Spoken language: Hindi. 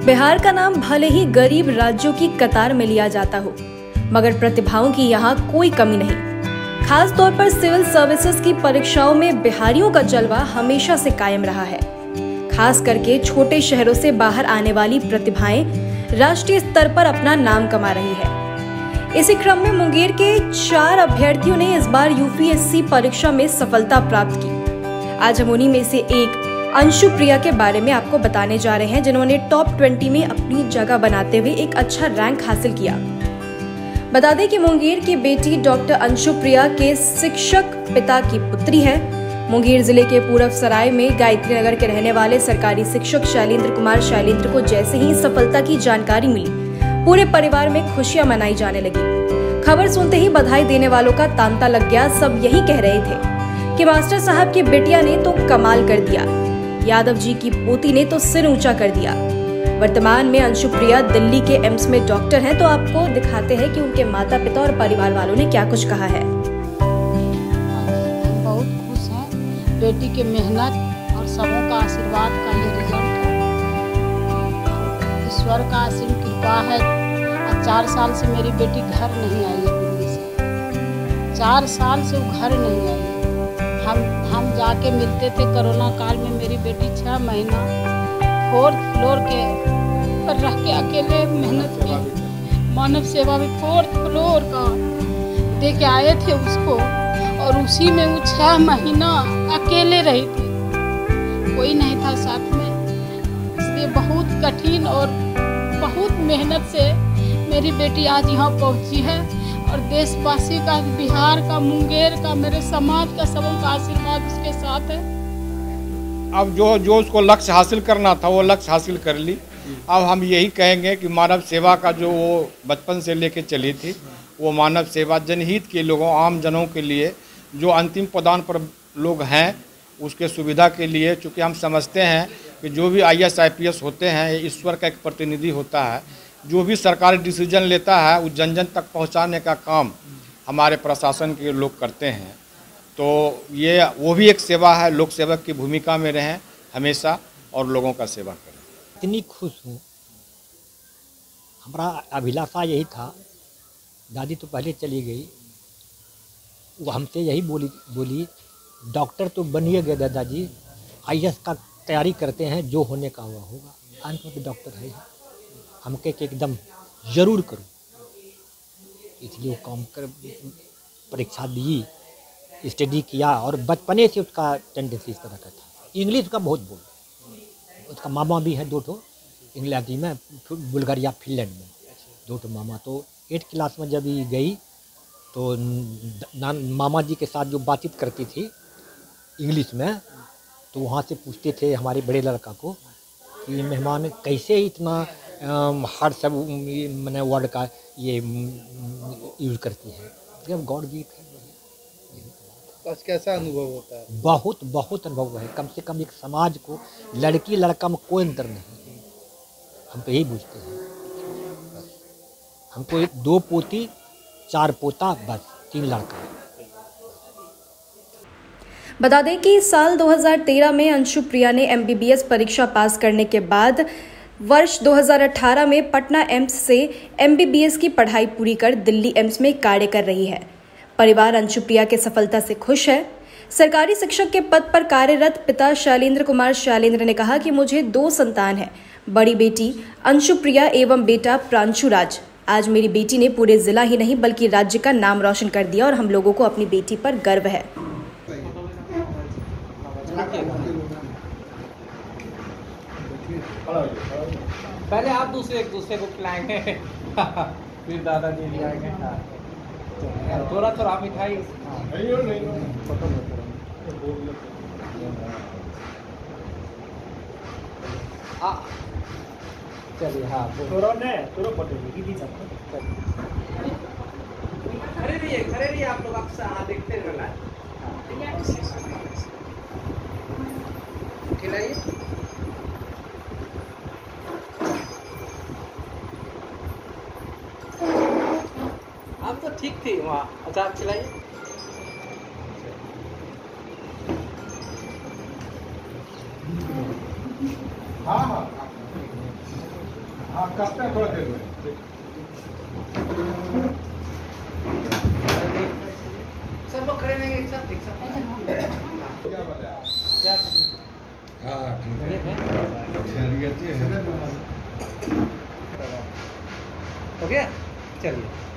बिहार का नाम भले ही गरीब राज्यों की कतार में लिया जाता हो, मगर प्रतिभाओं की यहाँ कोई कमी नहीं। खास तौर पर सिविल सर्विसेज की परीक्षाओं में बिहारियों का जलवा हमेशा से कायम रहा है। खास करके छोटे शहरों से बाहर आने वाली प्रतिभाएं राष्ट्रीय स्तर पर अपना नाम कमा रही है। इसी क्रम में मुंगेर के 4 अभ्यर्थियों ने इस बार यूपीएससी परीक्षा में सफलता प्राप्त की। आज हम उन्हीं में से एक अंशु प्रिया के बारे में आपको बताने जा रहे हैं, जिन्होंने टॉप 20 में अपनी जगह बनाते हुए एक अच्छा रैंक हासिल किया। बता दें कि मुंगेर की बेटी डॉक्टर अंशु प्रिया के शिक्षक पिता की पुत्री है। मुंगेर जिले के पूरब सराय में गायत्री नगर के रहने वाले सरकारी शिक्षक शैलेंद्र कुमार शैलेंद्र को जैसे ही सफलता की जानकारी मिली, पूरे परिवार में खुशियां मनाई जाने लगी। खबर सुनते ही बधाई देने वालों का तांता लग गया। सब यही कह रहे थे कि मास्टर साहब की बेटिया ने तो कमाल कर दिया, यादव जी की पोती ने तो सिर ऊंचा कर दिया। वर्तमान में अंशु प्रिया दिल्ली के एम्स में डॉक्टर हैं, तो आपको दिखाते हैं कि उनके माता पिता और परिवार वालों ने क्या कुछ कहा है। हम बहुत खुश हैं। बेटी के मेहनत और सबों का आशीर्वाद का ये रिजल्ट है। ईश्वर का असीम कृपा है। 4 साल से मेरी बेटी घर नहीं आई है दिल्ली से। 4 साल से वो घर नहीं आई। हम जाके मिलते थे। कोरोना काल में मेरी बेटी 6 महीना 4th फ्लोर के पर रह के अकेले मेहनत की मानव सेवा में 4th फ्लोर का दे के आए थे उसको, और उसी में वो 6 महीना अकेले रही थी, कोई नहीं था साथ में। इसलिए बहुत कठिन और बहुत मेहनत से मेरी बेटी आज यहाँ पहुँची है। और देशवासी का, बिहार का, मुंगेर का, मेरे समाज का, सबों का आशीर्वाद उसके साथ है। अब जो उसको लक्ष्य हासिल करना था वो लक्ष्य हासिल कर ली। अब हम यही कहेंगे कि मानव सेवा का जो वो बचपन से लेके चली थी, वो मानव सेवा जनहित के लोगों, आम जनों के लिए, जो अंतिम पदान पर लोग हैं उसके सुविधा के लिए, चूँकि हम समझते हैं कि जो भी IAS IPS होते हैं ये ईश्वर का एक प्रतिनिधि होता है। जो भी सरकारी डिसीजन लेता है वो जन जन तक पहुंचाने का काम हमारे प्रशासन के लोग करते हैं। तो ये वो भी एक सेवा है, लोक सेवक की भूमिका में रहें हमेशा और लोगों का सेवा करें। इतनी खुश हूँ। हमारा अभिलाषा यही था। दादी तो पहले चली गई, वो हमसे यही बोली डॉक्टर तो बनिए गए दादाजी, IAS का तैयारी करते हैं, जो होने का हुआ होगा। अंत में डॉक्टर है, हम के एकदम ज़रूर करूँ, इसलिए वो काम कर परीक्षा दी, स्टडी किया। और बचपने से उसका टेंडेंसी इस तरह का था। इंग्लिश का बहुत बोल, उसका मामा भी है 2 ठो इंग्लैंड में, बुल्गारिया फिनलैंड में 2 ठो मामा। तो 8th क्लास में जब ये गई तो मामा जी के साथ जो बातचीत करती थी इंग्लिश में, तो वहाँ से पूछते थे हमारे बड़े लड़का को कि मेहमान कैसे इतना हर सब मैंने वर्ड का ये यूज़ करती है। जब गॉड गिफ्ट है। बस कैसा अनुभव होता है? बहुत अनुभव है। कम से कम एक समाज को लड़की लड़का में कोई अंतर नहीं है। हम तो यही पूछते हैं। हमको 2 पोती 4 पोता, बस 3 लड़का। बता दें कि साल 2013 में अंशु प्रिया ने MBBS परीक्षा पास करने के बाद वर्ष 2018 में पटना एम्स से MBBS की पढ़ाई पूरी कर दिल्ली एम्स में कार्य कर रही है। परिवार अंशु प्रिया के सफलता से खुश है। सरकारी शिक्षक के पद पर कार्यरत पिता शैलेंद्र कुमार शैलेंद्र ने कहा कि मुझे 2 संतान हैं, बड़ी बेटी अंशु प्रिया एवं बेटा प्रांशु राज। आज मेरी बेटी ने पूरे जिला ही नहीं बल्कि राज्य का नाम रोशन कर दिया और हम लोगों को अपनी बेटी पर गर्व है। पहले आप एक दूसरे को खिलाएंगे फिर दादाजी ले आएंगे। थोड़ा मिठाई। चलिए हाँ खड़े रहिए आप लोग, अक्सर देखते रहना। खिलाइए। आप तो ठीक थी वहाँ। अच्छा आप खिलाइए। हाँ हाँ हाँ कसते हैं थोड़ा देर में। सब लोग खड़े रहेंगे एक साथ क्या बताया? क्या हाँ ठीक है। हो गया चलिए।